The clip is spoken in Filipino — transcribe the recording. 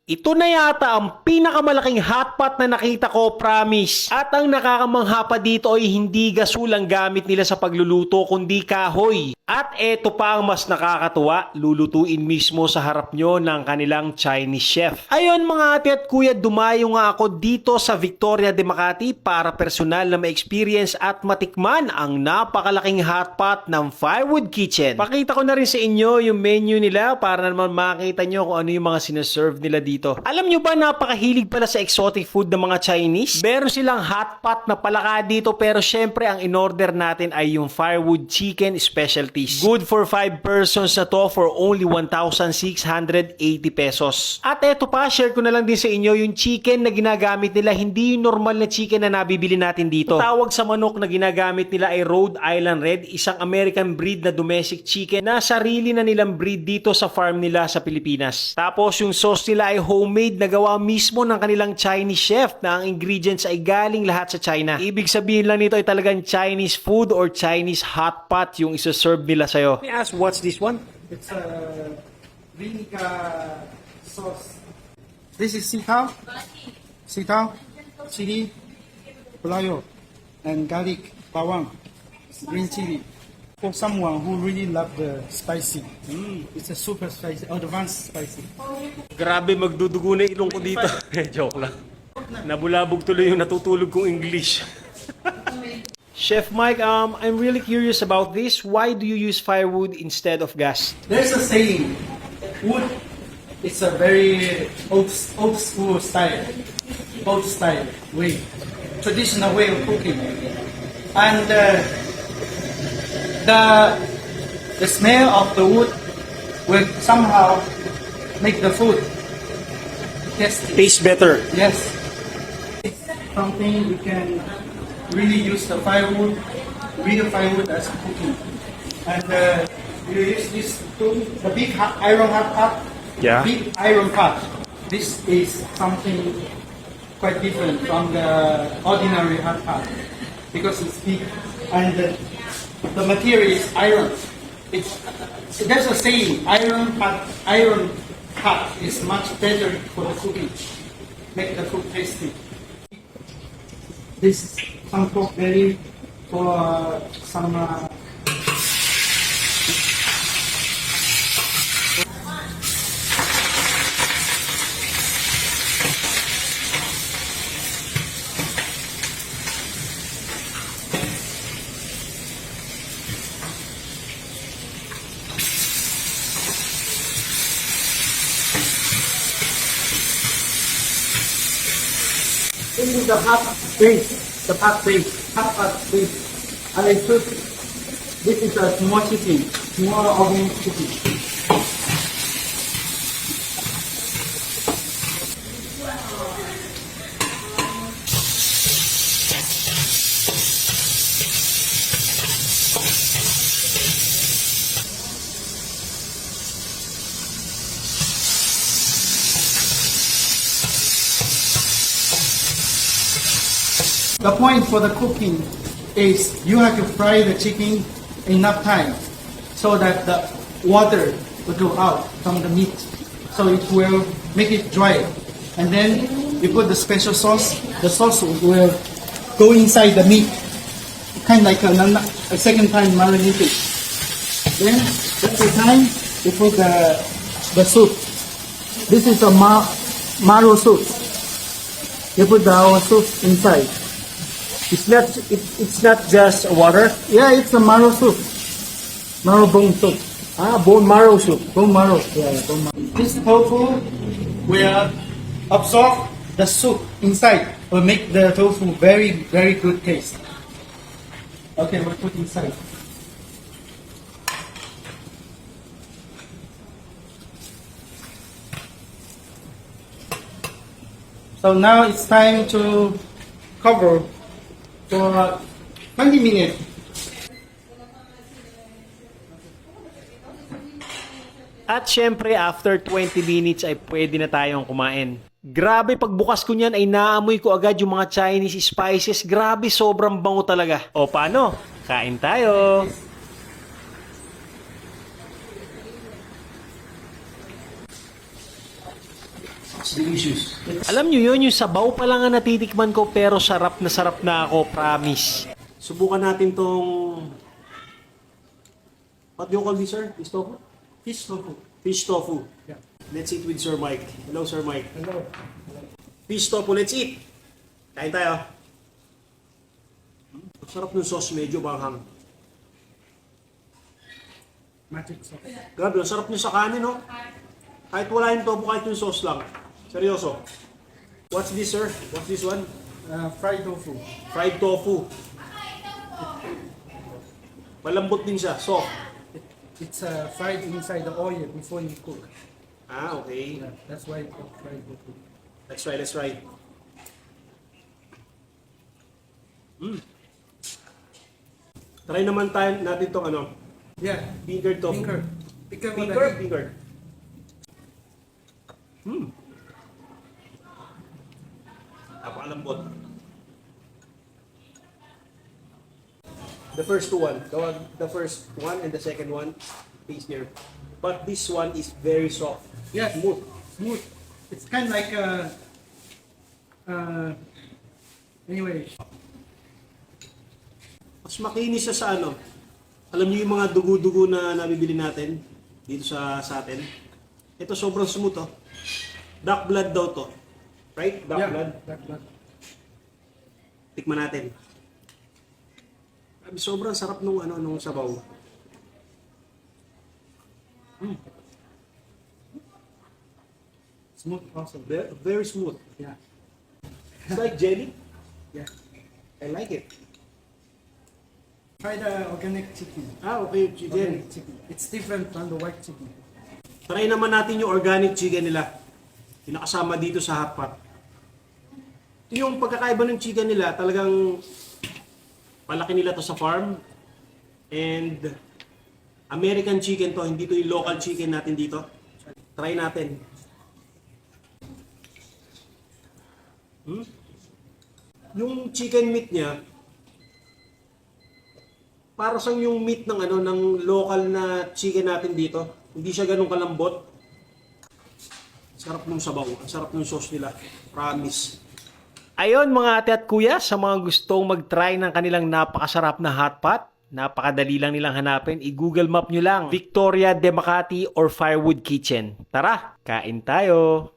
Ito na yata ang pinakamalaking hotpot na nakita ko, promise. At ang nakakamangha pa dito ay hindi gasol ang gamit nila sa pagluluto kundi kahoy. At eto pa ang mas nakakatuwa, lulutuin mismo sa harap nyo ng kanilang Chinese chef. Ayon mga ate at kuya, dumayo nga ako dito sa Victoria de Makati para personal na ma-experience at matikman ang napakalaking hotpot ng Firewood Kitchen. Pakita ko na rin sa inyo yung menu nila para naman makita nyo kung ano yung mga sinaserve nila dito. Alam nyo ba napakahilig pala sa exotic food ng mga Chinese? Meron silang hotpot na palaka dito pero syempre ang in-order natin ay yung Firewood Chicken Specialties. Good for 5 persons na to for only 1,680 pesos. At eto pa, share ko na lang din sa inyo yung chicken na ginagamit nila, hindi yung normal na chicken na nabibili natin dito. Tawag sa manok na ginagamit nila ay Rhode Island Red, isang American breed na domestic chicken na sarili na nilang breed dito sa farm nila sa Pilipinas. Tapos yung sauce nila ay homemade na gawa mismo ng kanilang Chinese chef na ang ingredients ay galing lahat sa China. Ibig sabihin lang nito ay talagang Chinese food or Chinese hot pot yung isa-serve nila sa'yo. May ask, what's this one? It's a vinegar sauce. This is sitaw, chili, pulayo, and garlic, bawang, green chili. For someone who really love the spicy, it's a super spicy, advanced spicy. Grabe, magdudugo na ilong ko dito. Joke lang. Nabulabog tuloy yung natutulog kong English. Chef Mike, I'm really curious about this. Why do you use firewood instead of gas? There's a saying, wood is a very old school style, way, traditional way of cooking, and the smell of the wood will somehow make the food tasty. Tastes better. Yes, it's something you can really use the firewood, real firewood as cooking, and you use this tool, the big iron hot pot. Yeah. Big iron pot. This is something quite different from the ordinary hot pot because it's big and the material is iron. There's a saying, iron pot is much better for the cooking, make the food tasty. This is some pork belly for some. This is the hot base, hot pot base. And I took, this is a small oven chicken. The point for the cooking is you have to fry the chicken enough time so that the water will go out from the meat, so it will make it dry. And then you put the special sauce. The sauce will go inside the meat, kind of like a second time marinated. Then that's the time you put the soup. This is a marrow soup. You put our soup inside. It's not just water. Yeah, it's a marrow soup. Marrow bone soup. Bone marrow soup. Bone marrow. Yeah, bone marrow. This tofu will absorb the soup inside. Will make the tofu very, very good taste. Okay, we'll put inside. So now it's time to cover for 20 minutes. At syempre, after 20 minutes ay pwede na tayong kumain. Grabe, pagbukas ko niyan ay naamoy ko agad yung mga Chinese spices. Grabe, sobrang bango talaga. O paano? Kain tayo! It's delicious. Alam nyo yun, yung sabaw pa lang ang natitikman ko pero sarap na ako, promise. Subukan natin tong... What do you call this, sir? Fish tofu? Fish tofu. Fish tofu. Yeah. Let's eat with Sir Mike. Hello, Sir Mike. Hello. Fish tofu, let's eat. Kain tayo. Ang sarap ng sauce, medyo banghang. Magic sauce. Grabe, ang sarap niya sa kanin, no? Kahit wala yung tofu, kahit yung sauce lang. Seryoso. What's this, sir? What's this one? Fried tofu. Fried tofu. Malambot din siya, soft. It's fried inside the oil before you cook. Ah, okay. Yeah, that's why it's called fried tofu. Let's try, let's try. Try naman natin tong ano, Yeah. fingered tofu. Finger. Finger. Fingered, fingered. Napakalambot. The first one, the first one and the second one, taste here. But this one is very soft. Yeah. Smooth. Smooth. It's kind of like anyway. Mas makinis siya sa ano. Alam niyo yung mga dugo-dugo na nabibili natin dito sa atin. Ito sobrang smooth, oh. Duck blood daw to. Right? Duck blood. Duck blood. Tikman natin. Sobrang sarap nung nung sabaw. Smooth also. Very smooth. Yeah. It's like jelly. Yeah. I like it. Try the organic chicken. Ah, okay, chicken. Organic chicken. It's different from the white chicken. Try naman natin yung organic chicken nila. Pinakasama dito sa hot pot. Ito yung pagkakaiba ng chicken nila, talagang palaki nila to sa farm. And American chicken to, hindi to yung local chicken natin dito. Try natin. Yung chicken meat niya, para sang yung meat ng ng local na chicken natin dito. Hindi siya ganun kalambot. Sarap ng sabaw, ang sarap ng sauce nila. Promise. Ayon mga ate at kuya, sa mga gustong mag-try ng kanilang napakasarap na hot pot, napakadali lang nilang hanapin. I-Google Map nyo lang, Victoria de Makati or Firewood Kitchen. Tara, kain tayo!